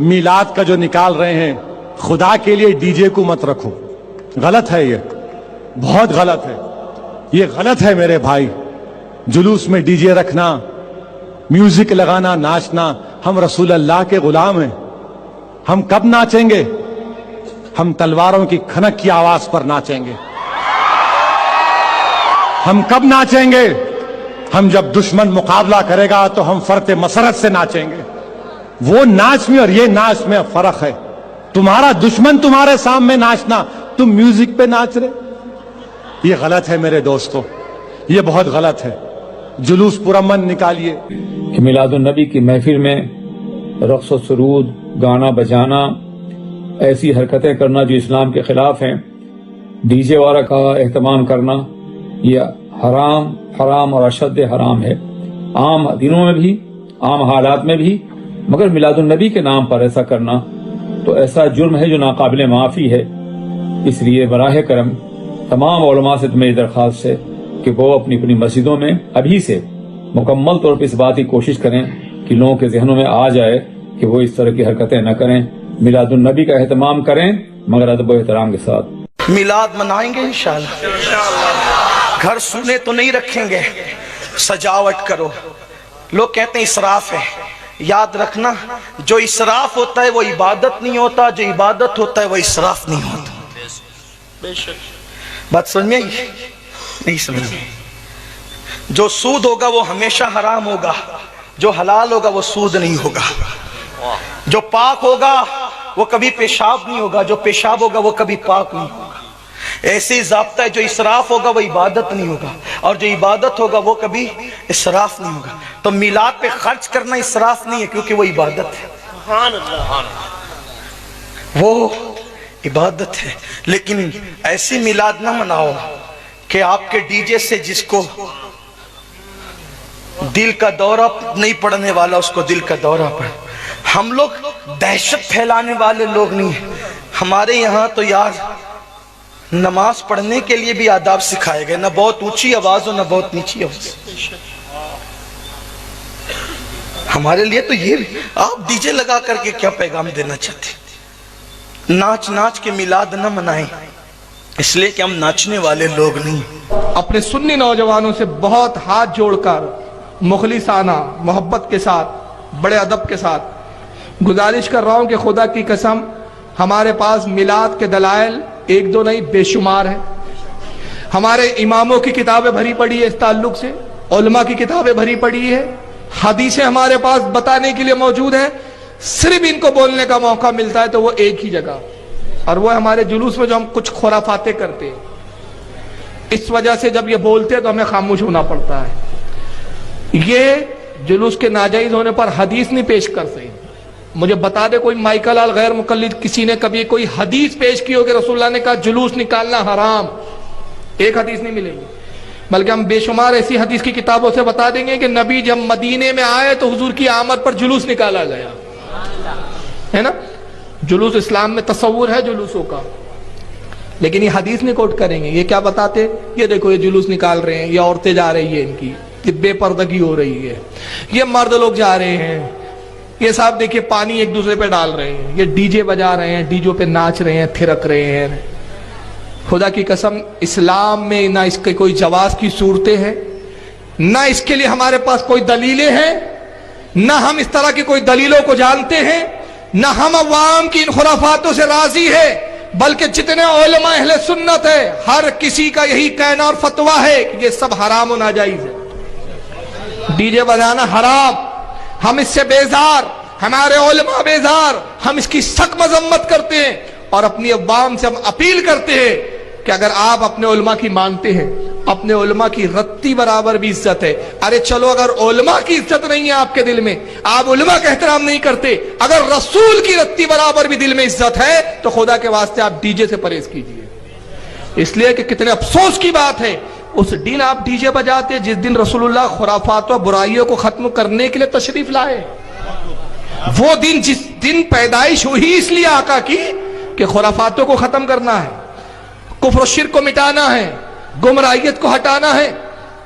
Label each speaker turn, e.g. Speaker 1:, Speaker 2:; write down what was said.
Speaker 1: میلاد کا جو نکال رہے ہیں، خدا کے لیے ڈی جے کو مت رکھو، غلط ہے، یہ بہت غلط ہے، یہ غلط ہے میرے بھائی۔ جلوس میں ڈی جے رکھنا، میوزک لگانا، ناچنا، ہم رسول اللہ کے غلام ہیں، ہم کب ناچیں گے؟ ہم تلواروں کی کھنک کی آواز پر ناچیں گے۔ ہم کب ناچیں گے؟ ہم جب دشمن مقابلہ کرے گا تو ہم فرط مسرت سے ناچیں گے۔ وہ ناچ میں اور یہ ناچ میں فرق ہے۔ تمہارا دشمن تمہارے سامنے ناچنا، تم میوزک پہ ناچ رہے، یہ غلط ہے میرے دوستو، یہ بہت غلط ہے۔ جلوس پرامن نکالیے۔
Speaker 2: کہ میلاد النبی کی محفل میں رقص و سرود، گانا بجانا، ایسی حرکتیں کرنا جو اسلام کے خلاف ہیں، ڈی جے وغیرہ کا اہتمام کرنا، یہ حرام اور اشد حرام ہے، عام دنوں میں بھی، عام حالات میں بھی، مگر میلاد النبی کے نام پر ایسا کرنا تو ایسا جرم ہے جو ناقابل معافی ہے۔ اس لیے براہ کرم تمام علماء سے میری درخواست ہے کہ وہ اپنی اپنی مسجدوں میں ابھی سے مکمل طور پر اس بات کی کوشش کریں کہ لوگوں کے ذہنوں میں آ جائے کہ وہ اس طرح کی حرکتیں نہ کریں، میلاد النبی کا اہتمام کریں مگر ادب و احترام کے ساتھ۔
Speaker 3: میلاد منائیں گے انشاءاللہ، گھر سونے تو نہیں رکھیں گے، سجاوٹ کرو۔ لوگ کہتے ہیں اسراف ہے، یاد رکھنا جو اسراف ہوتا ہے وہ عبادت نہیں ہوتا، جو عبادت ہوتا ہے وہ اسراف نہیں ہوتا۔ بات سمجھ میں آئی؟ نہیں سمجھ میں؟ جو سود ہوگا وہ ہمیشہ حرام ہوگا، جو حلال ہوگا وہ سود نہیں ہوگا۔ جو پاک ہوگا وہ کبھی پیشاب نہیں ہوگا، جو پیشاب ہوگا وہ کبھی پاک نہیں ہوگا۔ ایسی ضابطہ ہے، جو اسراف ہوگا وہ عبادت نہیں ہوگا، اور جو عبادت ہوگا وہ کبھی اسراف نہیں ہوگا۔ تو میلاد پہ خرچ کرنا اسراف نہیں ہے، کیونکہ وہ عبادت ہے، وہ عبادت ہے۔ لیکن ایسی میلاد نہ مناؤ کہ آپ کے ڈی جے سے جس کو دل کا دورہ نہیں پڑنے والا اس کو دل کا دورہ پڑے۔ ہم لوگ دہشت پھیلانے والے لوگ نہیں ہیں۔ ہمارے یہاں تو یار نماز پڑھنے کے لیے بھی آداب سکھائے گئے، نہ بہت اونچی آواز ہو نہ بہت نیچی آواز۔ ہمارے لیے تو یہ آپ ڈی جے لگا کر کے کیا پیغام دینا چاہتے؟ ناچ ناچ کے میلاد نہ منائیں، اس لیے کہ ہم ناچنے والے لوگ نہیں۔
Speaker 4: اپنے سنی نوجوانوں سے بہت ہاتھ جوڑ کر مخلصانہ محبت کے ساتھ، بڑے ادب کے ساتھ گزارش کر رہا ہوں کہ خدا کی قسم ہمارے پاس میلاد کے دلائل ایک دو نہیں بے شمار ہیں۔ ہمارے اماموں کی کتابیں بھری پڑی ہے اس تعلق سے، علماء کی کتابیں بھری پڑی ہے، حدیثیں ہمارے پاس بتانے کے لیے موجود ہیں۔ صرف ان کو بولنے کا موقع ملتا ہے تو وہ ایک ہی جگہ، اور وہ ہمارے جلوس میں جو ہم کچھ خرافاتیں کرتے ہیں، اس وجہ سے جب یہ بولتے ہیں تو ہمیں خاموش ہونا پڑتا ہے۔ یہ جلوس کے ناجائز ہونے پر حدیث نہیں پیش کر سکتے۔ مجھے بتا دے کوئی مائیکا لال غیر مقلد کسی نے کبھی کوئی حدیث پیش کی ہو کہ رسول اللہ نے کہا جلوس نکالنا حرام؟ ایک حدیث نہیں ملے گی، بلکہ ہم بے شمار ایسی حدیث کی کتابوں سے بتا دیں گے کہ نبی جب مدینے میں آئے تو حضور کی آمد پر جلوس نکالا گیا ہے نا۔ جلوس اسلام میں تصور ہے جلوسوں کا، لیکن یہ حدیث نہیں کوٹ کریں گے۔ یہ کیا بتاتے؟ یہ دیکھو یہ جلوس نکال رہے ہیں، یہ عورتیں جا رہی ہیں، ان کی یہ بے پردگی ہو رہی ہے، یہ مرد لوگ جا رہے ہیں، یہ صاحب دیکھیے پانی ایک دوسرے پہ ڈال رہے ہیں، یہ ڈی جے بجا رہے ہیں، ڈی جے پہ ناچ رہے ہیں، تھرک رہے ہیں۔ خدا کی قسم اسلام میں نہ اس کے کوئی جواز کی صورتیں ہیں، نہ اس کے لیے ہمارے پاس کوئی دلیلیں ہیں، نہ ہم اس طرح کی کوئی دلیلوں کو جانتے ہیں، نہ ہم عوام کی ان خرافاتوں سے راضی ہے، بلکہ جتنے علماء اہل سنت ہے ہر کسی کا یہی کہنا اور فتویٰ ہے کہ یہ سب حرام و ناجائز ہے۔ ڈی جے بجانا حرام، ہم اس سے بیزار، ہمارے علماء بیزار، ہم اس کی سخت مذمت کرتے ہیں، اور اپنی عوام سے ہم اپیل کرتے ہیں کہ اگر آپ اپنے علماء کی مانتے ہیں، اپنے علماء کی رتی برابر بھی عزت ہے۔ ارے چلو اگر علماء کی عزت نہیں ہے آپ کے دل میں، آپ علماء کا احترام نہیں کرتے، اگر رسول کی رتی برابر بھی دل میں عزت ہے تو خدا کے واسطے آپ ڈی جے سے پرہیز کیجئے۔ اس لیے کہ کتنے افسوس کی بات ہے، اس دن آپ ڈی جے بجاتے جس دن رسول اللہ خرافات و برائیوں کو ختم کرنے کے لیے تشریف لائے۔ وہ دن جس دن پیدائش ہوئی اس لیے آقا کی کہ خرافاتوں کو ختم کرنا ہے، کفر و شرک کو مٹانا ہے، گمراہیت کو ہٹانا ہے۔